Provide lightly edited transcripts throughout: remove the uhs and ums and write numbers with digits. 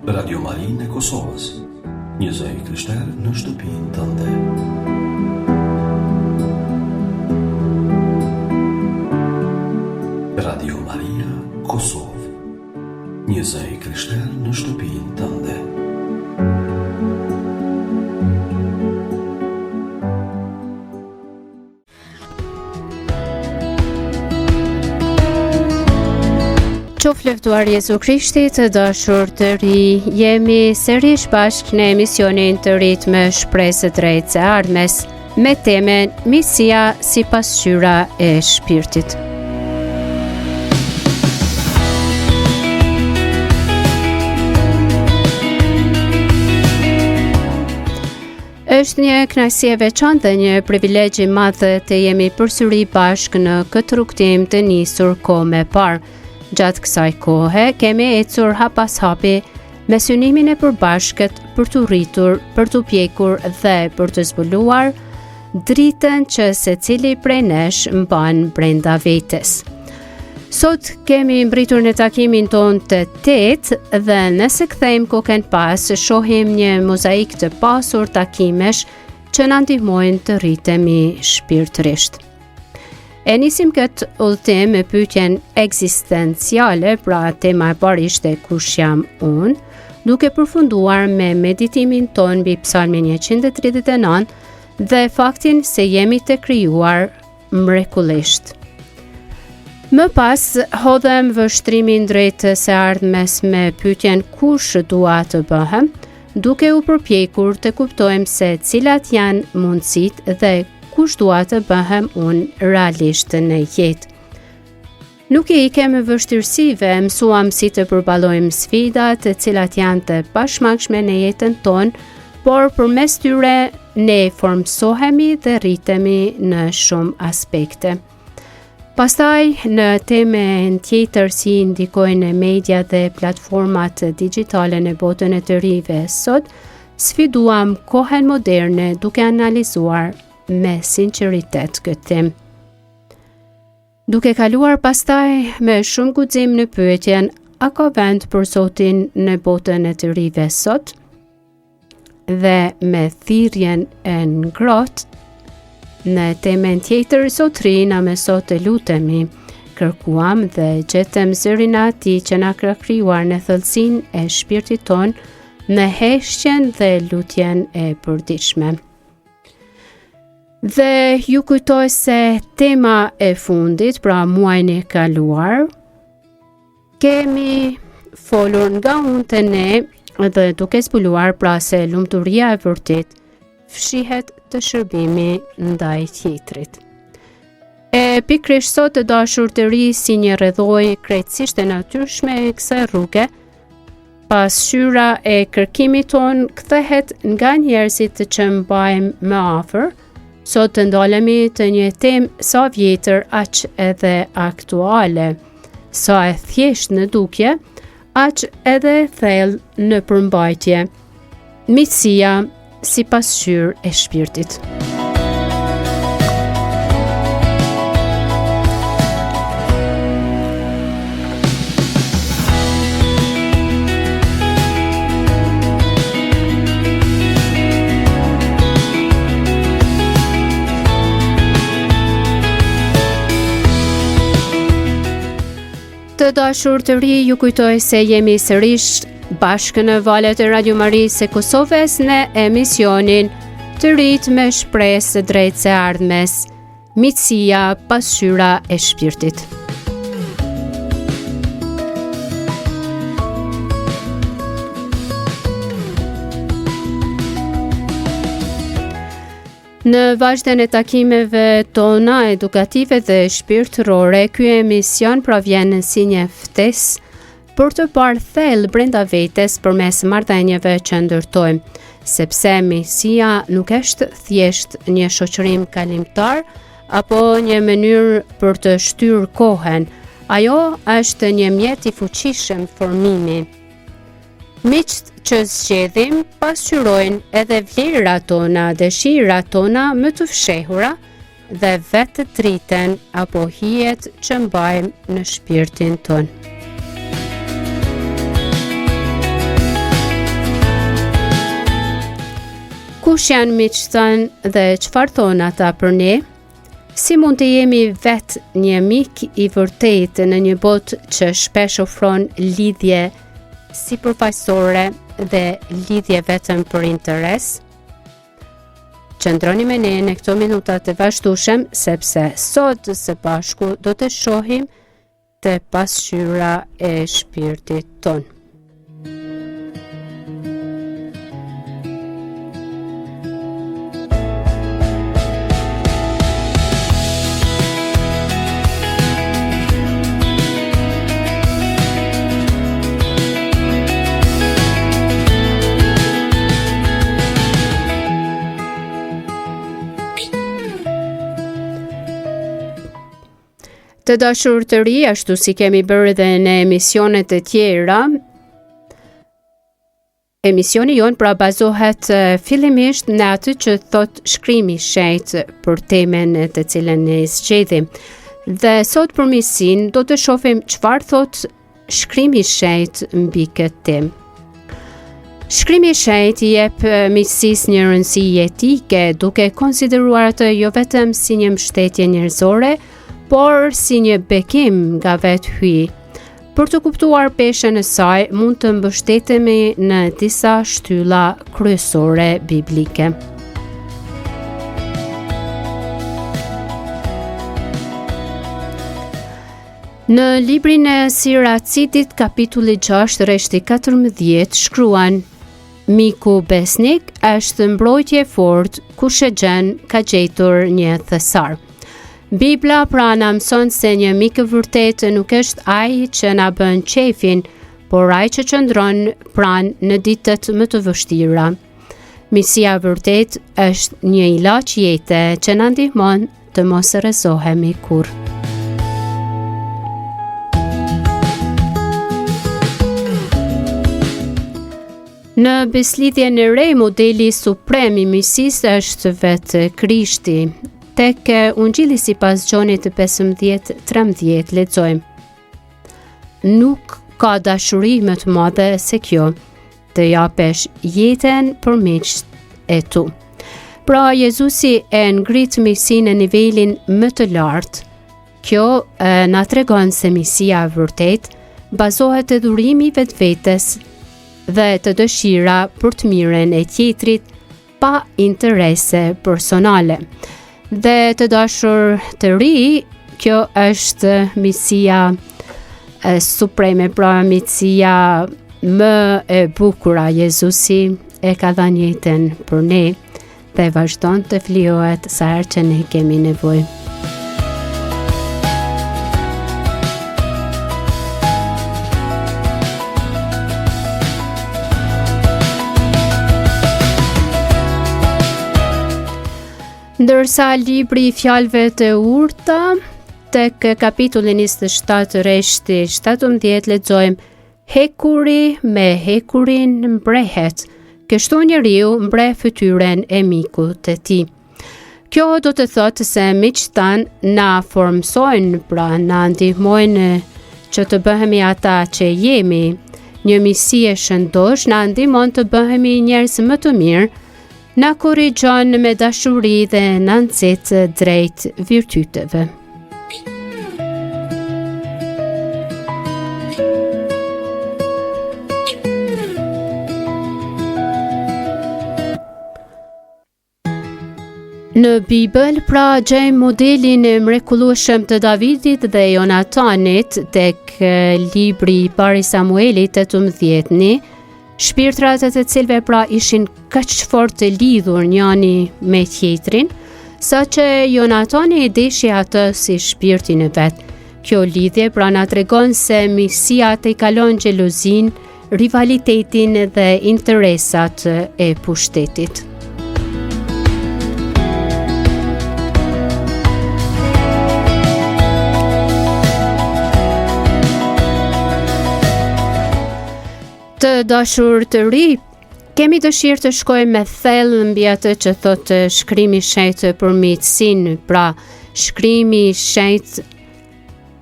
Radio Marinë e Kosovës, një zë i krishterë në shtëpinë tënde. Radio Maria Kosovë, një zë i krishterë në shtëpinë tënde. Qof lëftuar Jezu Krishti, të dashur të ri, jemi sërish bashkë në emisionin të rit me shpresë drejt së ardhmes, me temen Misia si pasqyra e shpirtit. Është një kënaqësi e veçantë dhe një privilegj i madh të jemi përsëri bashkë në këtë rrugtim të nisur kohë me parë. Gjatë kësaj kohe kemi ecur hap pas hapi me synimin e përbashkët për të rritur, për të pjekur dhe për të zbuluar dritën që secili prej nesh mban brenda vetes. Sot kemi mbritur në takimin ton të 8 dhe nëse kthejmë kokën pas, shohim një mozaik të pasur takimesh që na ndihmojnë të rritemi shpirtërisht. E nisim këtë udhëtim me pyetjen ekzistenciale, pra tema e parë ishte kush jam unë, duke përfunduar me meditimin ton mbi Psalmin 139 dhe faktin se jemi të krijuar mrekullisht. Më pas, hodhem vështrimin drejt së ardhmes me pyetjen kush dua të bëhem, duke u përpjekur të kuptojmë se cilat janë mundësitë dhe kush dua të bëhem unë realisht në jetë. Nuk i kemi vështirësive, mësuam si të përballojmë sfidat, të cilat janë të pashmangshme në jetën tonë, por përmes tyre ne formsohemi dhe rritemi në shumë aspekte. Pastaj, në temen tjetër si ndikojnë media dhe platformat digjitale në botën e të rive sot, sfiduam kohën moderne duke analizuar me sinqeritet këtë temë. Duke kaluar pastaj me shumë guxim në pyetjen a ka vend për Zotin në botën e të rive sot, dhe me thirrjen e ngrohtë në temën tjetër Zotrina me sot të lutemi, kërkuam dhe gjetëm zërin e Atij që na ka krijuar në thellësinë e shpirtit ton në heshtjen dhe lutjen e përditshme. Dhe ju kujtoj se tema e fundit, pra muajin e kaluar, kemi folur nga unë të ne dhe duke zbuluar pra se lumturia e vërtet fshihet të shërbimi ndaj tjetrit. E pikërisht sot të dashur të ri si një rrethojë krejtësisht e natyrshme e kësaj rruge, pasqyra e kërkimit ton kthehet nga njerëzit që mbajmë më afër. Sot të ndalemi të një temë sa vjetër aq edhe aktuale, sa e thjesht në dukje, aq edhe thellë në përmbajtje. Misia si pasqyrë e shpirtit. Të dashur të ri, ju kujtoj se jemi sërish bashkë në valët e Radio Marisë e Kosovës në emisionin të rit me shpresë drejt së ardhmes, Misia pasqyra e shpirtit. Në vazhden e takimeve tona edukative dhe shpirtërore, ky emision provjen si një ftesë për të parë thellë brenda vetes përmes marrëdhënieve që ndërtojmë, sepse misia nuk është thjesht një shoqërim kalimtar apo një mënyrë për të shtyr kohën. Ajo është një mjet i fuqishëm formimi. Miqt që zgjedhim pasqyrojnë edhe vlerat tona, dëshirat tona më të fshehura dhe vetë driten apo hijet që mbajmë në shpirtin ton. Kush janë miqtë tanë dhe çfarë thon ata për ne? Si mund të jemi vetë një mik i vërtet në një botë që shpesh ofron lidhje sipërfaqësore dhe lidhje vetëm për interes? Qëndroni me ne në këto minuta të vazhdueshëm, sepse sot së bashku do të shohim të pasqyra e shpirtit ton. Të dashur të ri, ashtu si kemi bërë dhe në emisionet e tjera, emisioni jonë pra bazohet fillimisht në atë që thot shkrimi i shenjtë për temen të cilën ne zgjedhim. Dhe sot përmirësin do të shohim çfarë thot shkrimi i shenjtë mbi këtë temë. Shkrimi i shenjtë i jep miqësisë një rëndësi etike, duke konsideruar atë jo vetëm si një mbështetje njerëzore, por si një bekim nga vetë hyj. Për të kuptuar peshën e saj, mund të mbështetemi në disa shtylla kryesore biblike. Në librin e Siracitit, kapitulli 6, rreshti 14, shkruan: Miku besnik është mbrojtje fort, kush e gjen ka gjetur një thesar. Bibla pra na mëson se një mik i vërtet nuk është ai që na bën qefin, por ai që qëndron pranë në ditët më të vështira. Miqësia e vërtet është një ilaç jete që na ndihmon të mos rrezohemi kurrë. Në beslidhjen e re, modeli suprem i miqësisë është vetë Krishti. Tek Ungjilli sipas Gjonit 15:13 lexojmë: Nuk ka dashuri më të madhe se kjo, të japesh jetën për miqtë e tu. Pra Jezusi e ngrit miqësinë në nivelin më të lartë. Kjo na tregon se miqësia e vërtet bazohet te durimi i vetvetes dhe të dëshira për të mirën e tjetrit pa interese personale. Dhe të dashur të ri, kjo është miqësia supreme, pra miqësia më e bukur. Jezusi e ka dhënë jetën për ne dhe vazhdon të flijohet sa herë që ne kemi nevojë. Ndërsa libri i fjalëve të urta, tek kapitulli 27 rreshti 17 lexojmë: Hekuri me hekurin mbrehet, kështu njeriu mbreh fytyrën e mikut të tij. Kjo do të thotë se miqtë tanë na formsojnë, pra na ndihmojnë që të bëhemi ata që jemi. Një miqësi e shëndosh na ndihmon të bëhemi njerëz më të mirë, na korrigjon me dashuri dhe na nxit drejt virtyteve. Në Bibël pra gjejmë modelin e mrekullueshëm të Davidit dhe Jonatanit tek libri i parë i Samuelit 18-ni, shpirtrat e të cilëve pra ishin kaq fort të lidhur njëri me tjetrin, saqë Jonatani e deshi atë si shpirtin e vet. Kjo lidhje pra na tregon se miqësia tejkalon xhelozin, rivalitetin dhe interesat e pushtetit. Të dashur të ri, kemi dëshirë të shkojmë me thellë mbi atë që thotë shkrimi i shenjtë për miqësinë. Pra, shkrimi i shenjtë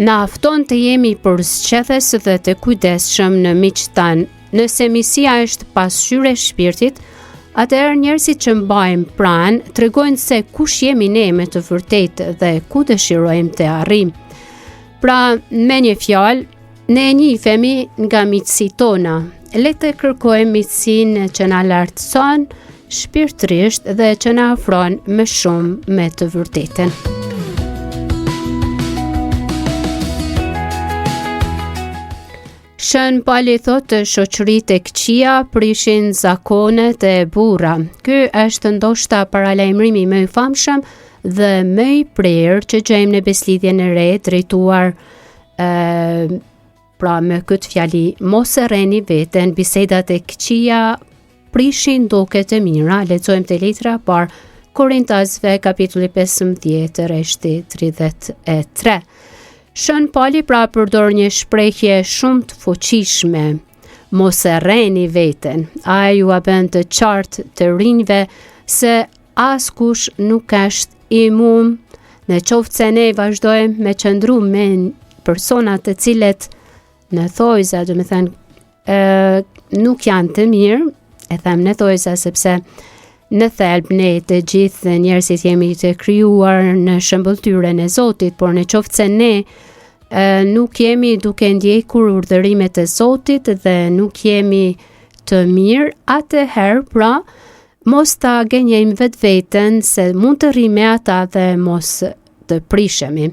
na afton të jemi përzgjedhës dhe të kujdesshëm në miqtë tanë. Nëse miqësia është pasqyrë e shpirtit, Atëherë njerëzit që mbajmë pranë tregojnë se kush jemi ne me të vërtetë dhe ku dëshirojmë të arrijmë. Pra, me një fjalë, ne e njihemi nga miqësitë tona. Le të kërkojmë miqësinë që na lartëson shpirtërisht dhe që na afron më shumë me të vërtetën. Shën Pali thotë shoqëritë e këqija prishin zakonet e burra. Ky është ndoshta paralajmërimi më i famshëm dhe më i prerë që gjejmë në beslidhjen e re drejtuar pra me këtë fjali mos e rreni veten, bisedat e këqija prishin duket e mira. Lexojmë te letra par Korintasve kapitulli 15 rreshti 33. Shën Pali pra përdor një shprehje shumë të fuqishme, mos e rreni veten. Ai ju bën të qartë të rinjve se askush nuk është imun, në qoftë se ne vazhdojmë me qëndru me persona të cilët në thojza, do të thënë, nuk janë të mirë, e them në thojza sepse në thelb ne të gjithë njerëzit jemi të krijuar në shëmbëltyrën e Zotit, por në qoftë se ne nuk jemi duke ndjekur urdhërimet e Zotit dhe nuk jemi të mirë, atëherë pra mos ta gënjejmë vetveten se mund të rrimë me ata dhe mos të prishemi.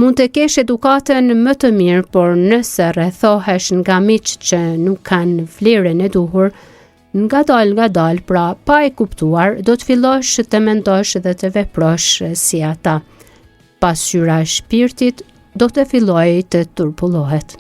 Mund të kesh edukatën më të mirë, por nëse rrethohesh nga miq që nuk kanë vlerën e duhur, nga dal, pra pa e kuptuar, do të fillosh të mendosh dhe të veprosh si ata. Pasqyra e shpirtit do të fillojë të turpullohet.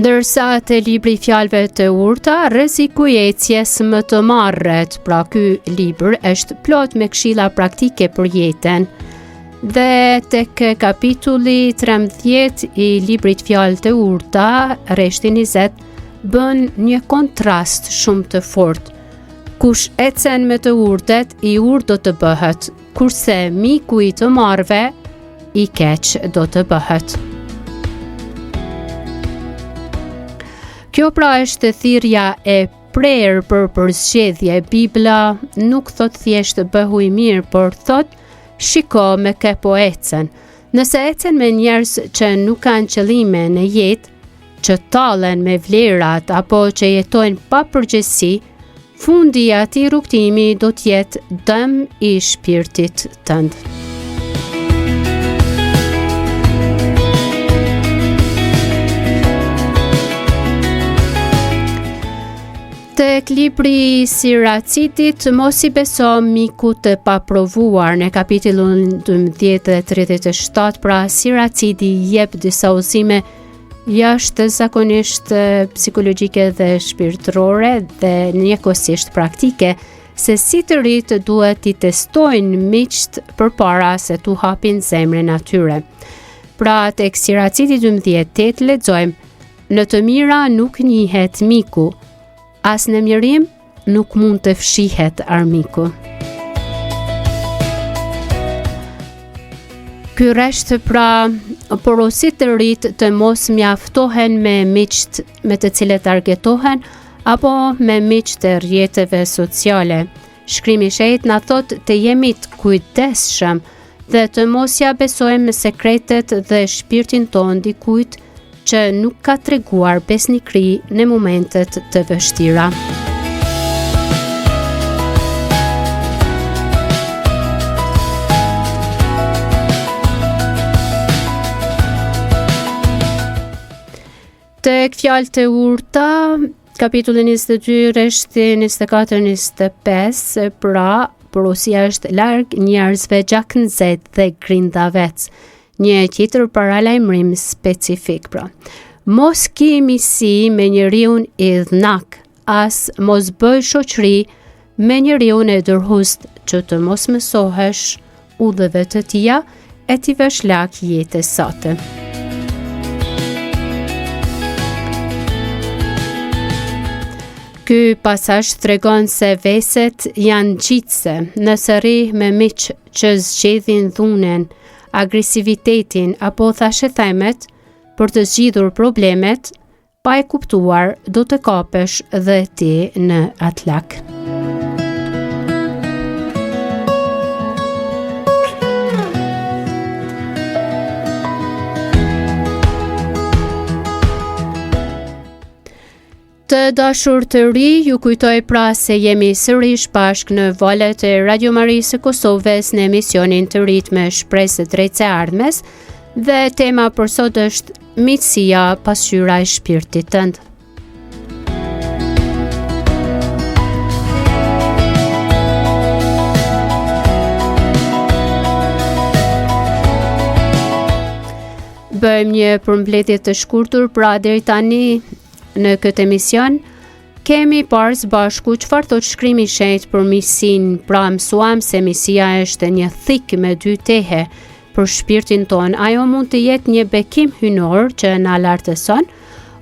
Ndërsa te libri fjalëve të urta, rreziku i ecjes më të marrët, pra ky libër është plot me këshilla praktike për jetën. Dhe tek kapitulli 13 i librit fjalë të urta, rreshti 20, bën një kontrast shumë të fortë. Kush ecen me të urtet, i urtë do të bëhet, kurse miku i të marrëve, i keq do të bëhet. Kjo pra është thirrja e prerë për përzgjedhje. Bibla nuk thot thjesht bëhu i mirë, por thot shiko me kë po ecen. Nëse ecen me njerëz që nuk kanë qëllime në jetë, që tallen me vlerat apo që jetojnë pa përgjegjësi, fundi i atij rrugtimi do të jetë dëm i shpirtit tënd. Tek libri Siracitit, mos i beso miku të paprovuar. Në kapitullin 12-37, pra Siraciti jep disa udhëzime jashtëzakonisht psikologjike dhe shpirtërore dhe njëkohësisht praktike, se si të rit duhet t'i testojnë miqt përpara se t'u hapin zemrën atyre. Pra tek Siraciti 12:8 lexojmë: në të mira nuk njihet miku, as në mirim nuk mund të fshihet armiku. Ky rresht pra porosit të rit të mos mjaftohen me miqt me të cilët targetohen apo me miq të rrjeteve sociale. Shkrimi i Shenjtë na thot të jemi të kujdesshëm dhe të mos ja besojmë sekretet dhe shpirtin ton dikujt që nuk ka treguar besnikëri në momentet të vështira. Tek fjalët e urta, kapitulli 22, rreshti 24-25, pra porosia është larg njerëzve gjaknëzet dhe grindavec. Një tjetër paralajmërim specifik pra. Mos ki misi me njeriun i dhnak, as mos bëj shoqëri me njeriun e dërhust, që të mos mësohesh udhëve të tija e t'i vesh lak jetës sate. Ky pasazh tregon se veset janë ngjitse, nëse rri me miq që zgjedhin dhunen, agresivitetin apo thashethemet për të zgjidhur problemet, pa e kuptuar do të kapesh dhe ti në atë lak. Të dashur të ri, ju kujtoj pra se jemi sërish bashk në valët e Radio Marisë së Kosovës në emisionin të rit me shpresë drejt së ardhmes, dhe tema për sot është miqësia, pasqyra e shpirtit tënd. Bëjmë një përmbledhje të shkurtur pra deri tani. Në këtë emision, kemi parë së bashku çfarë thot shkrimi i shenjtë për miqësinë, pra mësuam se miqësia është një thik me dy tehe për shpirtin ton. Ajo mund të jetë një bekim hynor që na lartëson,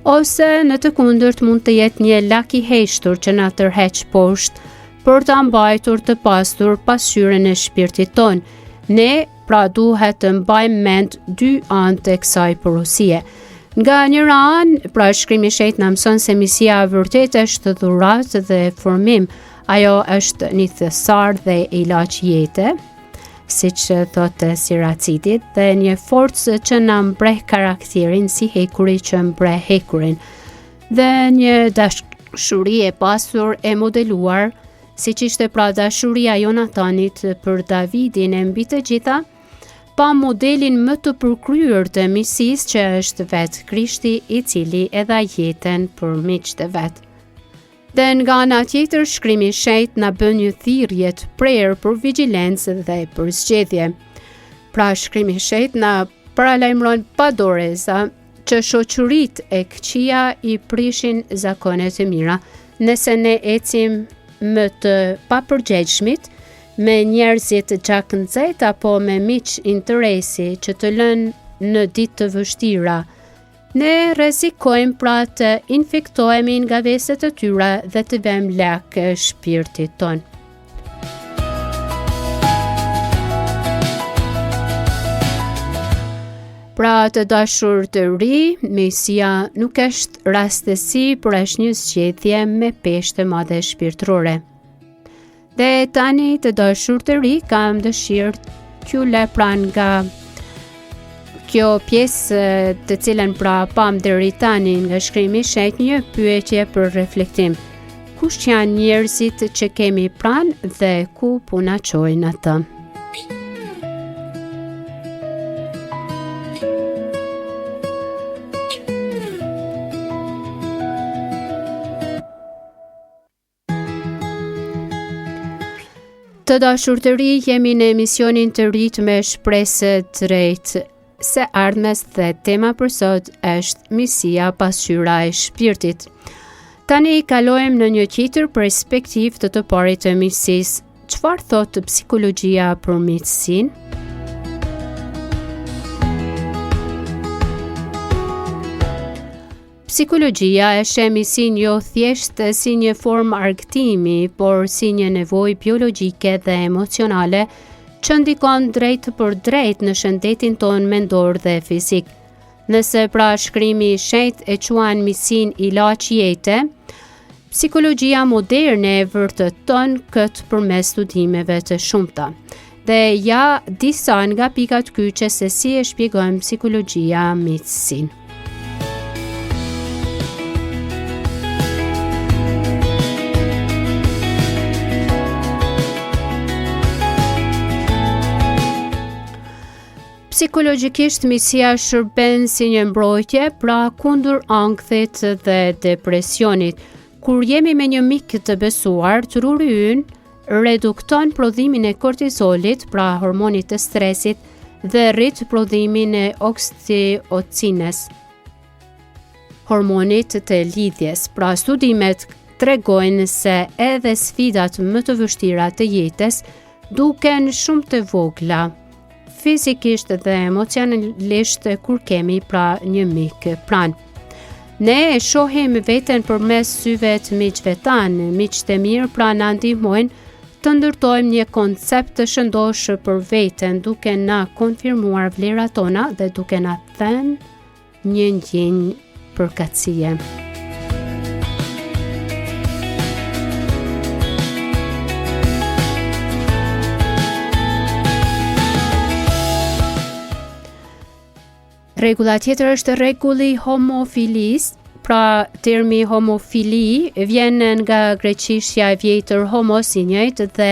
ose në të kundërt mund të jetë një lak i heshtur që na tërheq poshtë për ta mbajtur të pastur pasqyrën e shpirtit ton. Ne pra duhet të mbajmë mend dy anë të kësaj porosie. Nga njëra anë, pra shkrimi i shenjtë na mëson se miqësia vërtet është dhuratë dhe formim. Ajo është një thesar dhe ilaç jete, siç thotë Siracitit, dhe një forcë që na mbreh karakterin si hekuri që mbreh hekurin, dhe një dashuri e pasur e modeluar, siç ishte pra dashuria e Jonatanit për Davidin e mbi të gjitha, pa modelin më të përkryer të miqësisë që është vetë Krishti, i cili e dha jetën për miqtë e vet. Dhe nga ana tjetër, shkrimi i shenjtë na bën një thirrje të prerë për vigjilencë dhe për zgjedhje. Pra shkrimi i shenjtë na paralajmëron pa doreza që shoqëritë e këqija i prishin zakone të mira. Nëse ne ecim më të papërgjegjshmit, me njerëzit gjakënxet apo me miq interesi që të lënë në ditë të vështira, ne rrezikojmë pra të infektohemi nga veset e tyre dhe të vëmë lak shpirtit ton. Pra të dashur të ri, miqësia nuk është rastësi, por është një zgjedhje me peshë të madhe shpirtërore. Dhe tani të dashur të ri, kam dëshirë t'ju le pran nga kjo pjesë të cilën pra pam deri tani nga shkrimi i shenjtë, një pyetje për reflektim. Kush janë njerëzit që kemi pran dhe ku po na çojnë ata? Të dashur të ri, jemi në emisionin të rit me shpresë drejt së ardhmes dhe tema për sot është miqësia, pasqyra e shpirtit. Tani kalojmë në një tjetër perspektivë të parit të miqësisë. Çfarë thotë psikologjia për miqësinë? Psikologjia e sheh miqësinë jo thjesht si një formë argëtimi, por si një nevojë biologjike dhe emocionale që ndikon drejt për drejt në shëndetin ton mendor dhe fizik. Nëse pra shkrimi i shenjtë e quan miqësinë ilaç jete, psikologjia moderne e vërteton këtë përmes studimeve të shumta. Dhe ja disa nga pikat kyçe se si e shpjegojmë psikologjia miqësinë. Psikologjikisht miqësia shërben si një mbrojtje pra kundër ankthit dhe depresionit. Kur jemi me një mik të besuar, truri ynë redukton prodhimin e kortizolit, pra hormonit të stresit, dhe rrit prodhimin e oksitocines, hormonit të lidhjes. Pra studimet tregojnë se edhe sfidat më të vështira të jetës duken shumë të vogla, fizikisht dhe emocionalisht kur kemi pra një mik pranë. Ne e shohim veten përmes syve të miqve tanë, miqtë e mirë pra na ndihmojnë të ndërtojmë një koncept të shëndosh për veten, duke na konfirmuar vlerat tona dhe duke na thënë një ndjenjë përkatësie. Rregulla tjetër është rregulli homofilis. Pra, termi homofili vjen nga greqishja e vjetër homos i njëjtë dhe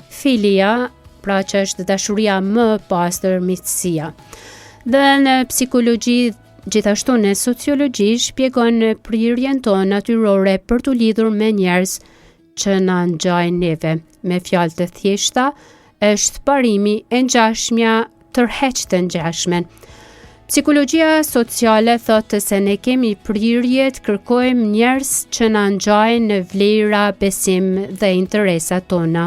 filia, pra që është dashuria më pastër, miqësia. Dhe në psikologji, gjithashtu në sociologji, shpjegon prirjen tonë natyrore për të lidhur me njerëz që na ngjajnë neve. Me fjalë të thjeshta, është parimi e ngjashmja tërheq të ngjashmen. Psikologjia sociale thotë se ne kemi prirje të kërkojmë njerëz që na ngjajnë në vlera, besim dhe interesat tona.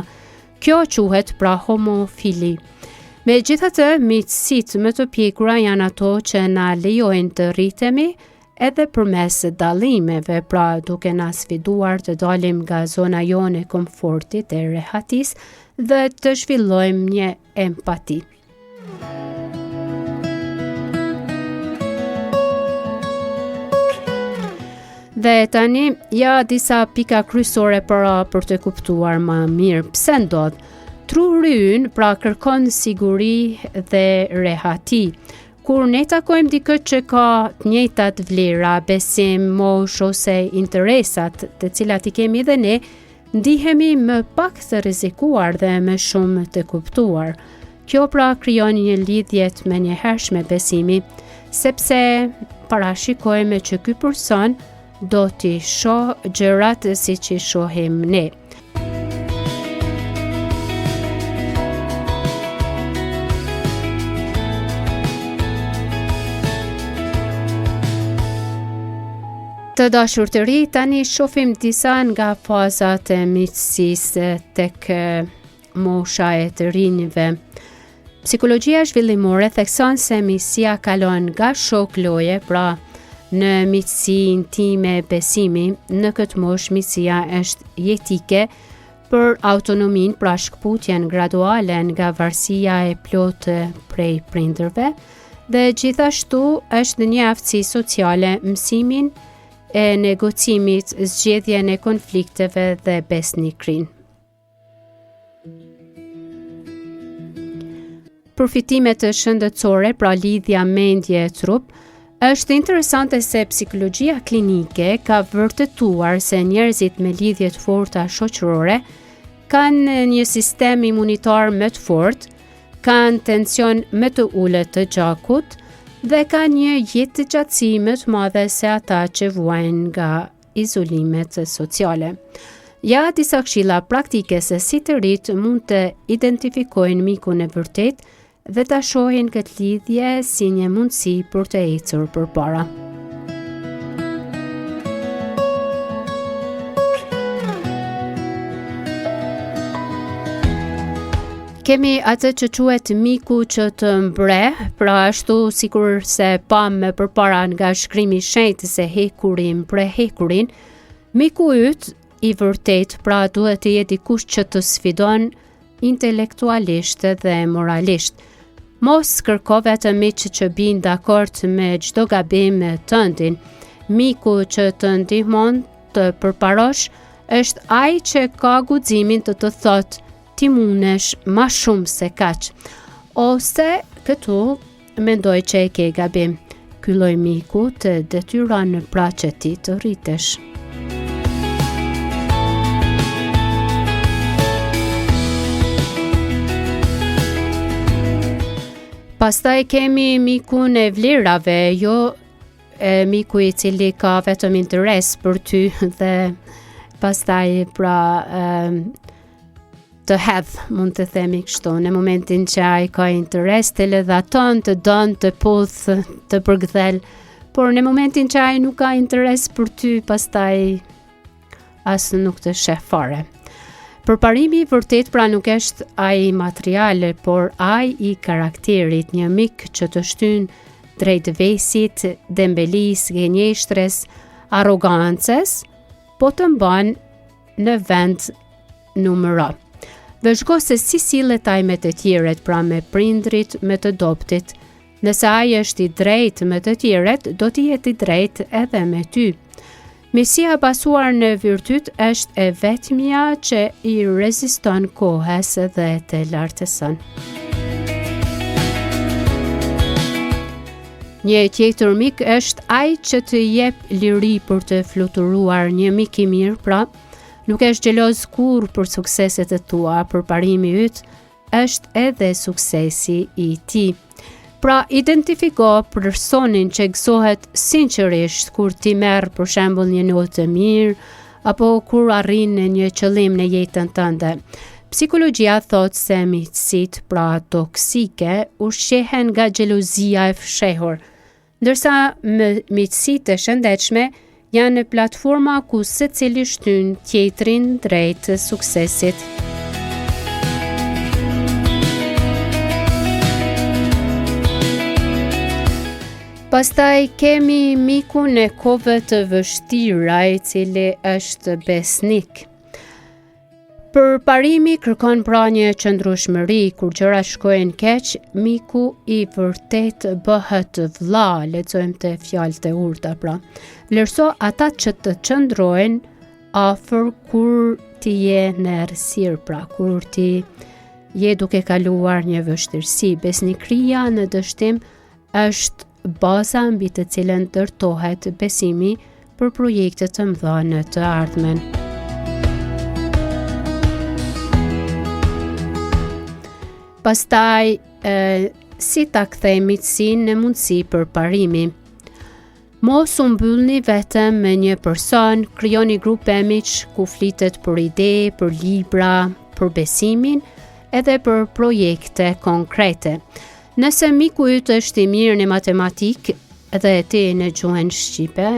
Kjo quhet pra homofili. Megjithatë, miqësitë më të pjekura janë ato që na lejojnë të rritemi edhe përmes dallimeve, pra duke na sfiduar të dalim nga zona jone e komfortit e rehatisë dhe të zhvillojmë një empati. Dhe tani, ja disa pika kryesore për të kuptuar më mirë pse ndodh. Truri ynë pra kërkon siguri dhe rehati. Kur ne takojmë dikë që ka të njëjtat vlera, besim, moshë ose interesat të cilat i kemi dhe ne, ndihemi më pak të rrezikuar dhe më shumë të kuptuar. Kjo pra krijon një lidhje të menjëhershme besimi, sepse parashikojmë që ky person do t'i shoh gjërat si që shohim ne. Të dashur të ri, tani shohim disa nga fazat e miqësisë tek mosha e të rinjve. Psikologjia zhvillimore thekson se miqësia kalon nga shok loje, pra në miqësi intime besimi. Në këtë moshë miqësia është jetike për autonominë, pra shkputjen graduale nga varësia e plotë prej prindërve, dhe gjithashtu është një aftësi sociale, mësimin e negocimit, zgjedhjen e konflikteve dhe besnikrin. Përfitimet të shëndetësore, pra lidhja mendje-trup. Është interesante se psikologjia klinike ka vërtetuar se njerëzit me lidhje të forta shoqërore kanë një sistem imunitar më të fortë, kanë tension më të ulët të gjakut dhe kanë një jetë gjatësi më të madhe se ata që vuajnë nga izolimet sociale. Ja disa këshilla praktike se si të rit mund të identifikojnë mikun e vërtet dhe ta shohin këtë lidhje si një mundësi për të ecur përpara. Kemi atë që quhet miku që të mbreh, pra ashtu sikur se pam përpara nga shkrimi i shenjtë se hekurin mbreh hekurin, miku yt i vërtet pra duhet të jetë dikush që të sfidon intelektualisht dhe moralisht. Mos kërko vetëm miq që bin dakord me çdo gabim tëndin. Miku që të ndihmon të përparosh është ai që ka guximin të të thotë ti mundesh ma shumë se kaq. Ose këtu mendoj që e ke gabim. Ky lloj miku të detyron pra që ti të rritesh. Pastaj kemi mikun e vlerave, jo miku i cili ka vetëm interes për ty dhe pastaj pra të hedh, mund të themi kështu, në momentin që ai ka interes të ledhaton, të don, të puth, të përgdhel, por në momentin që ai nuk ka interes për ty, pastaj as nuk të sheh fare. Përparimi i vërtet pra nuk është ai materiale, por ai i karakterit, një mik që të shtyn drejt vesit, dembelis, gënjeshtres, arrogancës, po të mban në vend numër A. Vëzhgo se si sillet ai me të tjerët, pra me prindrit, me të dobtit. Nëse ai është i drejtë me të tjerët, do të jetë i drejtë edhe me ty. Misia basuar në virtyt është e vetmja që i reziston kohës dhe të lartëson. Një tjetër mik është ai që të jep liri për të fluturuar. Një mik i mirë, pra, nuk është xheloz kur për sukseset e tua, përparimi yt është edhe suksesi i tij. Pra, identifiko personin që gëzohet sinqerisht kur ti merr për shembull një notë të mirë apo kur arrin një qëllim në jetën tënde. Psikologjia thotë se miqësitë, pra toksike, ushqehen nga xhelozia e fshehur, ndërsa miqësitë e shëndetshme janë platforma ku secili shtyn tjetrin drejt suksesit. Pastaj kemi mikun e kohëve të vështira, i cili është besnik. Përparimi kërkon pra një qëndrueshmëri, kur gjërat shkojnë keq, miku i vërtet bëhet vëlla, lexojmë te fjalët e urta pra. Vlerëso ata që të qëndrojnë afër kur ti je në errësirë, pra kur ti je duke kaluar një vështirësi. Besnikëria në dështim është baza mbi të cilën ndërtohet besimi për projekte të mëdha në të ardhmen. Pastaj, si ta kthejmë miqësinë në mundësi përparimi. Mos u mbyllni vetëm me një person, krijoni grupe miq ku flitet për ide, për libra, për besimin, edhe për projekte konkrete. Nëse miku yt është i mirë në matematikë dhe ti në gjuhën shqipe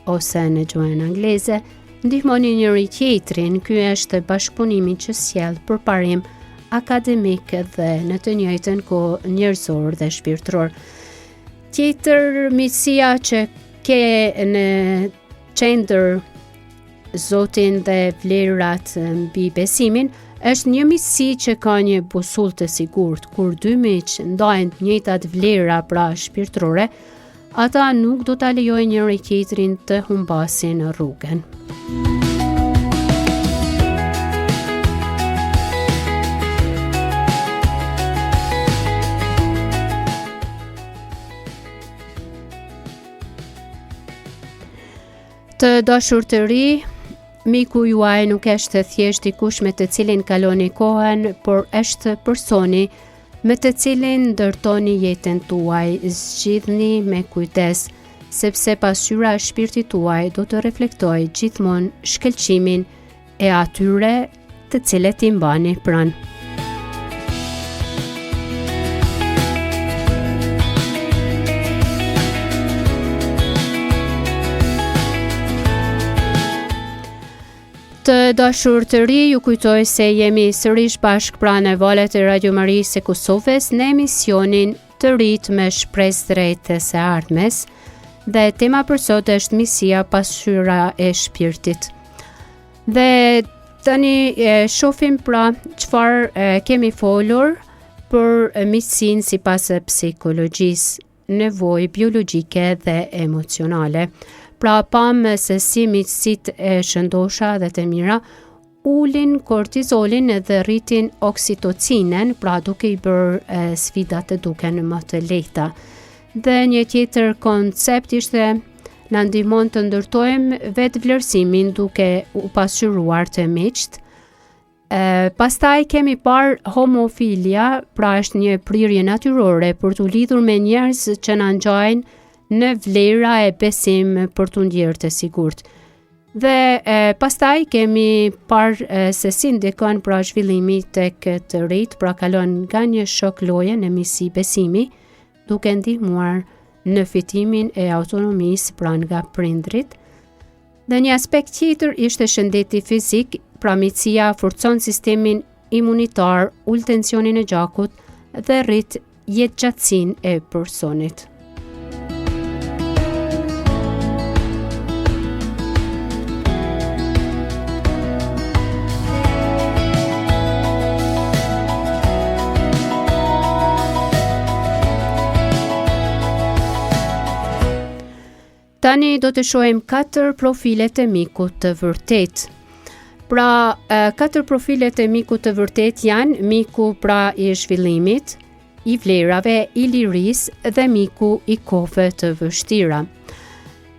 ose në gjuhën angleze, ndihmoni njëri tjetrin. Ky është bashkëpunimi që sjell përparim akademik dhe në të njëjtën kohë njerëzor dhe shpirtëror. Tjetër miqësia që ke në qendër Zotin dhe vlerat mbi besimin është një miqësi që ka një busull të sigurt. Kur dy miq ndajnë të njëjtat vlera, pra shpirtërore, ata nuk do ta lejojnë njëri tjetrin të humbasin rrugën. Të dashur të ri, miku juaj nuk është thjesht dikush me të cilin kaloni kohën, por është personi me të cilin ndërtoni jetën tuaj. Zgjidhni me kujdes, sepse pasqyra e shpirtit tuaj do të reflektojë gjithmonë shkëlqimin e atyre të cilët i mbani pranë. Të dashur të ri, ju kujtoj se jemi sërish bashkë pranë valët e Radio Marisë së Kosovës në emisionin Të rit me shpresë drejtë së ardhmes, dhe tema për sot është misia pasqyra e shpirtit. Dhe tani shohim pra çfarë kemi folur për miqësinë sipas psikologjisë, nevojë biologjike dhe emocionale. Pra pam se si miqësitë e shëndosha dhe të mira ulin kortizolin dhe rritin oksitocinen, pra duke i bërë sfidat të duken më të lehta. Dhe një tjetër koncept ishte na ndihmon të ndërtojmë vetë vlerësimin duke u pasqyruar të miqt. Pastaj kemi parë homofilia, pra është një prirje natyrore për të lidhur me njerëz që na ngjajnë në vlera e besim për të ndjerë të sigurt. Dhe pastaj kemi parë se si ndikon pra zhvillimi tek të rit, pra kalon nga një shok loje në misi besimi, duke ndihmuar në fitimin e autonomisë pra nga prindrit. Dhe një aspekt tjetër ishte shëndeti fizik, pra miqësia forcon sistemin imunitar, ul tensionin e gjakut dhe rrit jetëgjatësinë e personit. Tani do të shohim 4 profilet e mikut të vërtet. Pra, 4 profilet e mikut të vërtet janë miku pra i zhvillimit, i vlerave, i lirisë dhe miku i kohëve të vështira.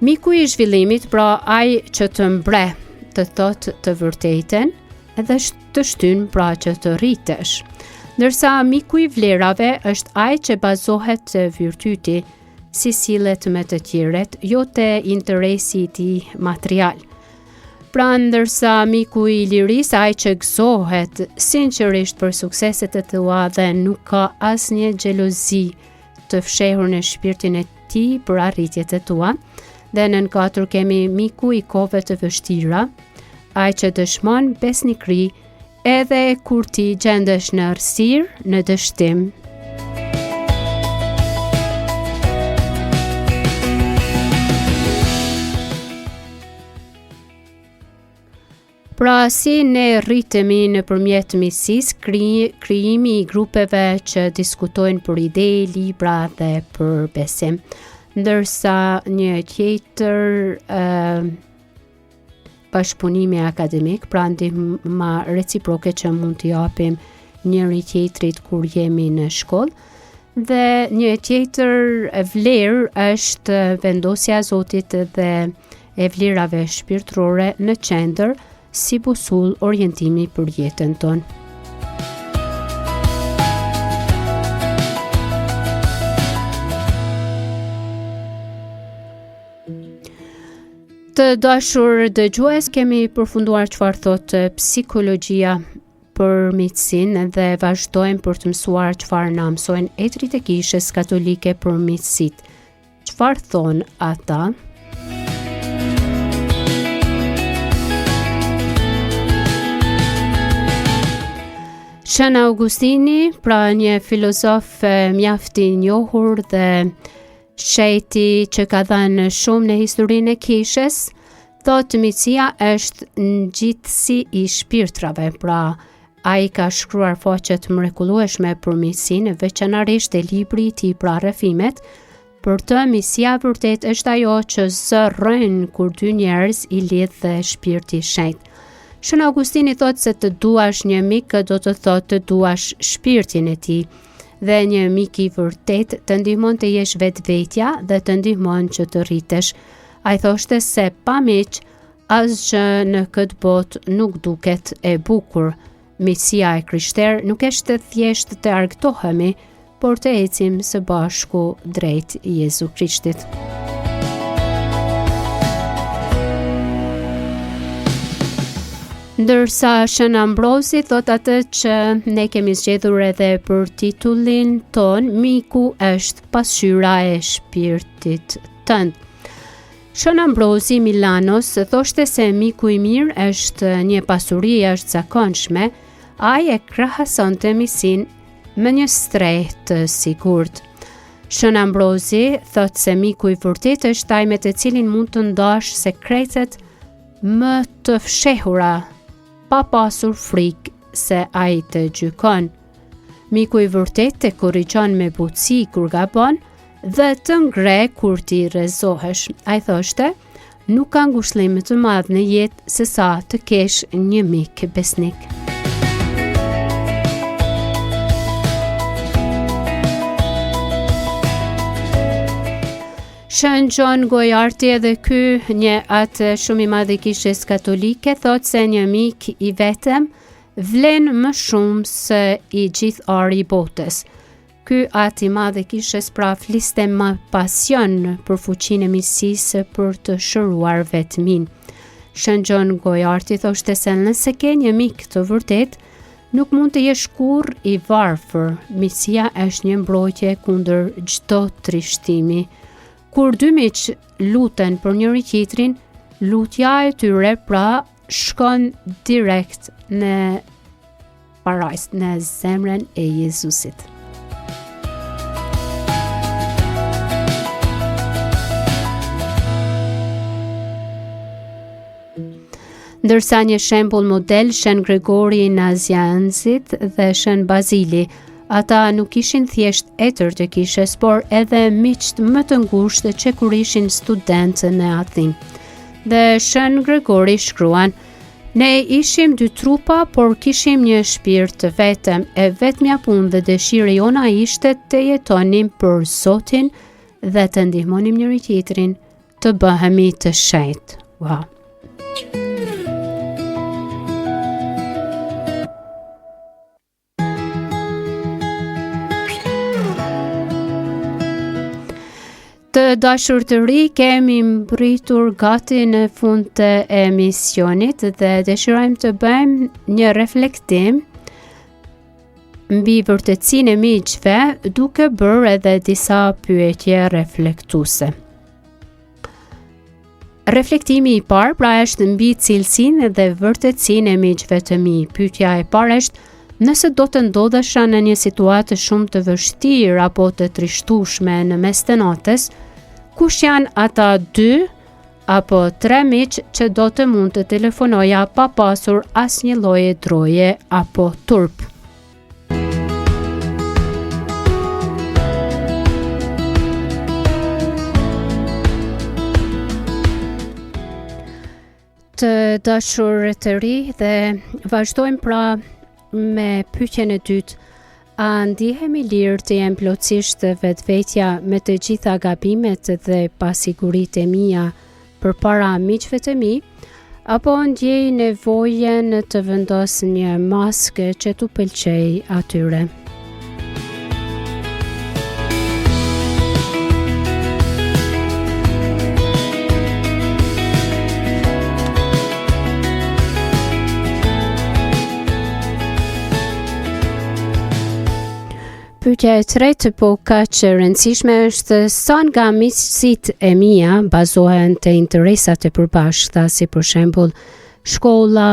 Miku i zhvillimit pra ai që të mbre, të thot të vërtetën dhe të shtyn pra që të rritesh. Ndërsa miku i vlerave është ai që bazohet të virtyti, si sillet me të tjerët, jo të interesi i tij material. Pra ndërsa miku i lirisë ai që gëzohet sinqerisht për sukseset e tua dhe nuk ka asnjë xhelozi të fshehur në shpirtin e tij për arritjet e tua. Dhe në 4 kemi miku i kohëve të vështira, ai që dëshmon besnikëri edhe kur ti gjendesh në errësirë, në dështim. Pra si ne rritemi nëpërmjet miqësisë, krijimi i grupeve që diskutojnë për ide, libra dhe për besim. Ndërsa një tjetër bashkëpunimi akademik, pra ndihma reciproke që mund t'i japim njëri tjetrit kur jemi në shkollë, dhe një tjetër vlerë është vendosja e Zotit dhe e vlerave shpirtërore në qendër si busull orientimi për jetën tonë. Të dashur dëgjues, kemi përfunduar çfarë thot psikologjia për miqësinë dhe vazhdojmë për të mësuar çfarë na mësojnë etrit e Kishës Katolike për miqësitë. Çfarë thon ata? Shën Augustini, pra një filozof mjaft i njohur dhe shejti që ka dhënë shumë në historinë e Kishës, thotë miqësia është ngjitësi i shpirtrave, pra ai ka shkruar faqe të mrekullueshme për miqësinë, veçanërisht e libri i tij pra Rrefimet. Për të, miqësia vërtet është ajo që zërrën kur dy njerëz i lidh dhe shpirti i shenjtë. Shën Augustini thotë se të duash një mik do të thotë të duash shpirtin e tij. Dhe një mik i vërtet të ndihmon të jesh vetvetja dhe të ndihmon që të rritesh. Ai thoshte se pa miq, asgjë në këtë botë nuk duket e bukur. Miqësia e krishterë nuk është thjesht të argëtohemi, por të ecim së bashku drejt Jezu Krishtit. Ndërsa Shën Ambrosi thot atë që ne kemi zgjedhur edhe për titullin ton, miku është pasqyra e shpirtit tënd. Shën Ambrosi Milanos thoshte se miku i mirë është një pasuri e jashtëzakonshme, ai e krahasonte miqësinë me një streh të sigurt. Shën Ambrosi thot se miku i vërtet është ai me të cilin mund të ndash sekretet më të fshehura, pa pasur frikë se ai të gjykon. Miku i vërtet të korrigjon me butësi kur gabon dhe të ngre kur ti rrezohesh. Ai thoshte, nuk ka ngushëllim të madh në jetë se sa të kesh një mik besnik. Shën Gjon Gojarti edhe ky një atë shumë i madh i Kishës Katolike thot se një mik i vetëm vlen më shumë se i gjithë ari i botës. Ky atë i madh i Kishës pra fliste me pasion për fuqinë e miqësisë për të shëruar vetmin. Shën Gjon Gojarti thoshte se nëse ke një mik të vërtet, nuk mund të jesh kurrë i varfër. Miqësia është një mbrojtje kundër çdo trishtimi. Kur dy miq luten për njëri tjetrin, lutja e tyre pra shkon direkt në parajs, në zemrën e Jezusit. Ndërsa një shembull model, Shën Gregori Nazianzit dhe Shën Bazili, Ata nuk ishin thjesht etër të kishes, por edhe miqt më të ngushtë që kur ishin studentë në Athinë. Dhe Shën Gregori shkruan: "Ne ishim dy trupa, por kishim një shpirt të vetëm, e vetmja punë dhe dëshira jona ishte të jetonim për Zotin dhe të ndihmonim njëri tjetrin të bëhemi të shenjtë." Wow. Të dashur të ri, kemi mbritur gati në fund të emisionit dhe dëshirojmë të bëjmë një reflektim mbi vërtetësinë e miqve, duke bërë edhe disa pyetje reflektuese. Reflektimi i parë pra është mbi cilësinë dhe vërtetësinë e miqve të mi. Pyetja e parë është: nëse do të ndodhesha në një situatë shumë të vështirë apo të trishtueshme në mes të natës, kush janë ata 2 apo 3 miq që do të mund të telefonoja pa pasur asnjë lloj droje apo turp? Të dashur të ri, dhe vazhdojmë pra me pyetjen e dytë. A ndihemi lirë të jem plotësisht vetvetja me të gjitha gabimet dhe pasiguritë e mia përpara miqve të mi, apo ndjej nevojën të vendos një maskë që t'u pëlqej atyre? Pyetja e tretë, po kaq e rëndësishme, është sa nga miqësitë e mia bazohen te interesat e përbashkëta, si për shembull shkolla,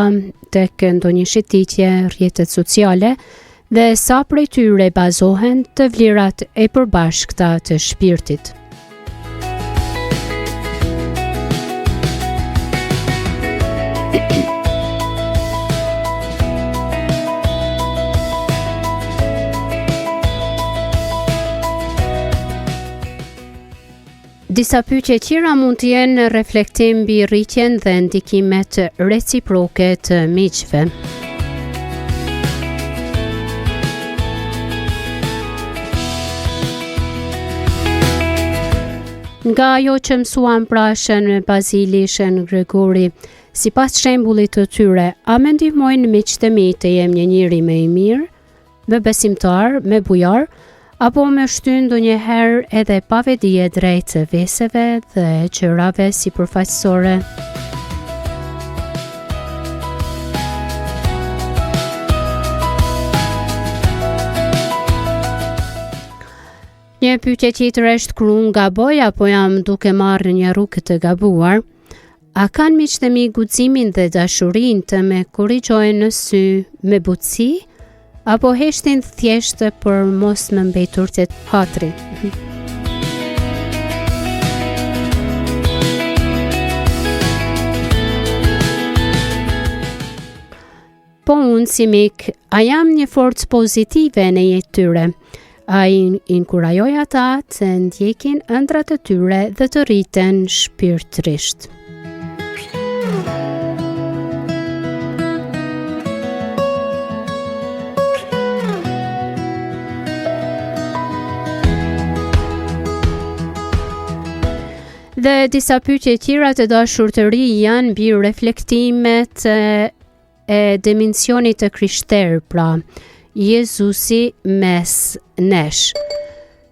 tek ndonjë shëtitje, rrjetet sociale, dhe sa prej tyre bazohen të vlerat e përbashkëta të shpirtit. Disa pyetje tjera mund të jenë reflektim mbi rritjen dhe ndikimet reciproke të miqve. Nga ajo që mësuam pra Shën Bazili, Shën Gregori, sipas shembullit të tyre, a më ndihmojnë miqtë e mi të jem një njeri më i mirë, më besimtar, më bujar, apo më shtyn ndonjëherë edhe pavedije drejt veseve dhe qërave sipërfaqësore? Një pyetje tjetër është: kur unë gaboj apo jam duke marrë një rrugë të gabuar, a kanë miqtë e mi guximin dhe dashurinë të më korrigjojnë në sy me butësi, apo heshtin thjesht për mos më mbetur të hatri? Po unë si mik, a jam një forcë pozitive në jetë tyre? A inkurajoj ata të ndjekin ëndrat e tyre dhe të rriten shpirtërisht? Dhe disa pyetje tjera të dashur të ri janë mbi reflektimet e dimensionit të krishterë, pra Jezusi mes nesh.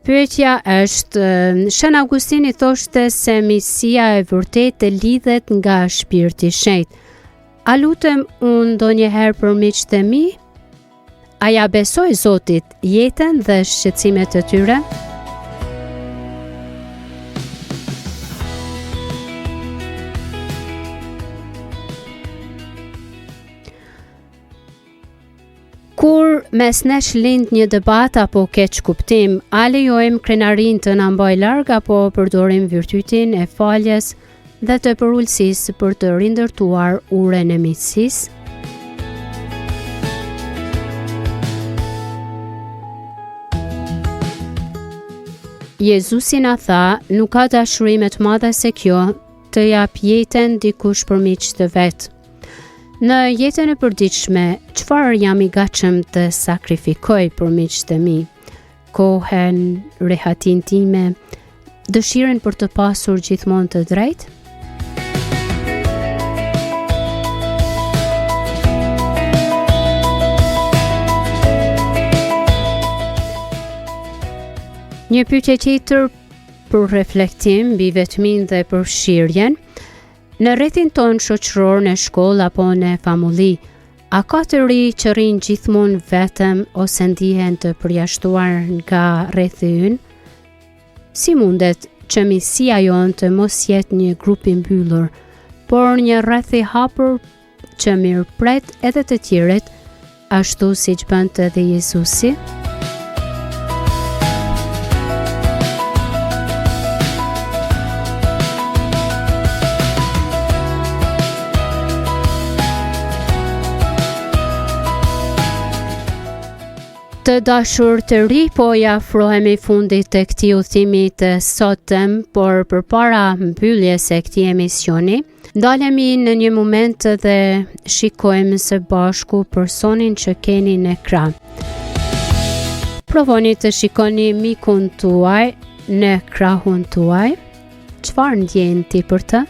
Pyetja është: Shën Augustini thoshte se miqësia e vërtetë lidhet nga shpirti i shenjtë. A lutem unë ndonjëherë për miqtë e mi? A ja besoj Zotit jetën dhe shqetësimet e tyre? Kur mes nesh lind një debat apo keq kuptim, a lejojmë krenarin të na mbaj larg apo përdorim virtytin e faljes dhe të përulësisë për të rindërtuar urën e miqësisë? Jezusi na tha, nuk ka dashuri më të madhe se kjo, të jap jetën dikush për miq të vet. Në jetën e përditshme, çfarë jam i gatshëm të sakrifikoj për miqtë e mi? Kohën, rehatin time, dëshirën për të pasur gjithmonë të drejtë? Një pyetje tjetër për reflektim mbi vetmin dhe përfshirjen. Në rrethin ton shoqëror, në shkollë apo në famulli, a ka të ri që rrinë gjithmonë vetëm ose ndihen të përjashtuar nga rrethi ynë? Si mundet që misia jonë të mos jetë një grup i mbyllur, por një rreth i hapur që mirëpret edhe të tjerët, ashtu siç bënte edhe Jezusi? Të dashur të ri, po ja afrohemi fundit të këtij udhëtimi të sotëm, por përpara mbylljes së këtij emisioni, ndalemi në një moment dhe shikojmë së bashku personin që keni në ekran. Provoni të shikoni mikun tuaj në krahun tuaj. Çfarë ndjen ti për të?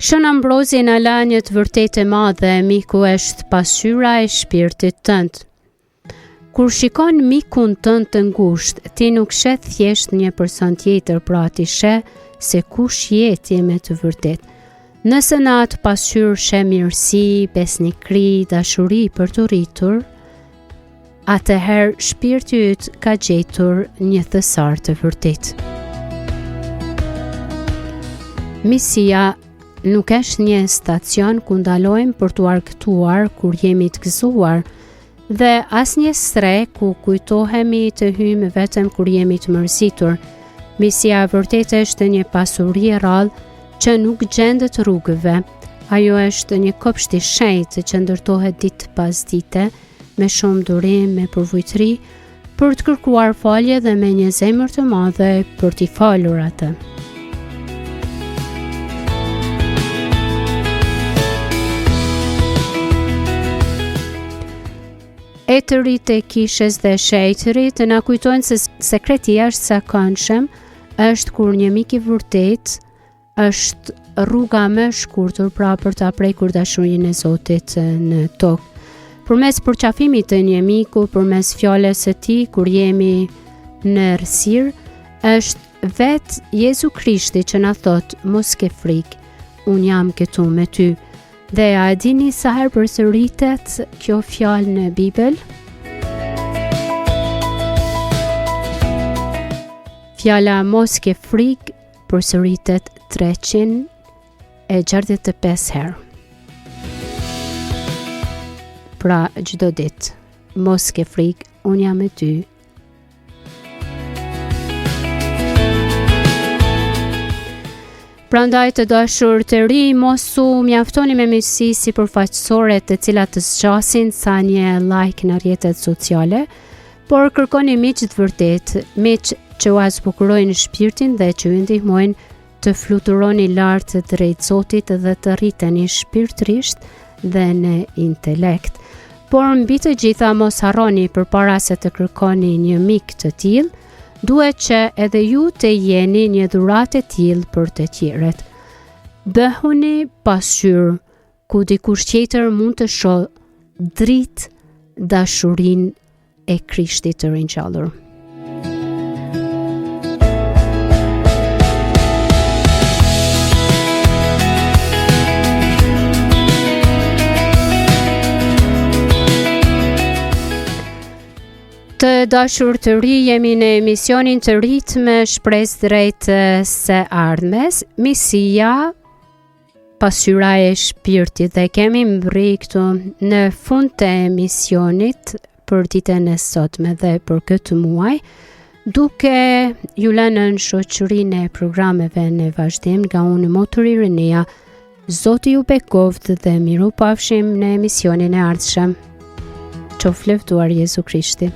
Shën Ambrozi na la një të vërtetë e madhe, miku është pasqyra e shpirtit tënd. Kur shikon mikun tënd të ngushtë, ti nuk sheh thjesht një person tjetër, pra ti sheh se kush je ti me të vërtetë. Nëse në atë pasqyrë sheh mirësi, besnikëri, dashuri për të rritur, atëherë shpirti yt ka gjetur një thesar të vërtetë. Misia nuk është një stacion ku ndalojmë për t'u argëtuar kur jemi të gëzuar, dhe as një stre ku kujtohemi të hyjmë vetëm kur jemi të mërzitur. Misia e vërtetë është një pasuri e rrallë që nuk gjendet rrugëve. Ajo është një kopsht i shenjtë që ndërtohet ditë pas dite, me shumë durim, me përvojtëri, për të kërkuar falje dhe me një zemër të madhe për t'i falur atë. Etërit e kishës dhe shejtërit na kujtojnë se sekreti jashtëzakonshëm është kur një mik i vërtet është rruga më e shkurtër pra për ta prekur dashurinë e Zotit në tokë. Përmes përqafimit të një miku, përmes fjalës së tij kur jemi në errësirë, është vetë Jezu Krishti që na thot mos ke frikë, unë jam këtu me ty. Dhe a e dini sa herë përsëritet kjo fjalë në Bibël? Fjala mos ke frikë përsëritet 365 herë. Pra çdo ditë, mos ke frikë, unë jam me ty. Prandaj të dashur të ri, mos u mjaftoni me mësi sipërfaqësore të cilat të zgjasin sa një like në rrjetet sociale, por kërkoni miq të vërtet, miq që u zbukurojnë shpirtin dhe që ju ndihmojnë të fluturoni lart drejt Zotit dhe të rriteni shpirtërisht dhe në intelekt. Por mbi të gjitha mos harroni përpara se të kërkoni një mik të tillë, duhet që edhe ju të jeni një dhuratë e tillë për të tjerët. Bëhuni pasqyrë ku dikush tjetër mund të shohë dritë dashurinë e Krishtit të ringjallur. Të dashur të ri, jemi në emisionin të ritme shpresë drejt së ardhmes, misia pasqyra e shpirtit, dhe kemi mbri këtu në fund të emisionit për ditën e sotme dhe për këtë muaj, duke ju lënë në shoqërinë e programeve në vazhdim nga unë motori Renea Zoti ju bekoft dhe miru pafshim në emisionin e ardhshëm. Qof lëvduar Jezu Krishti.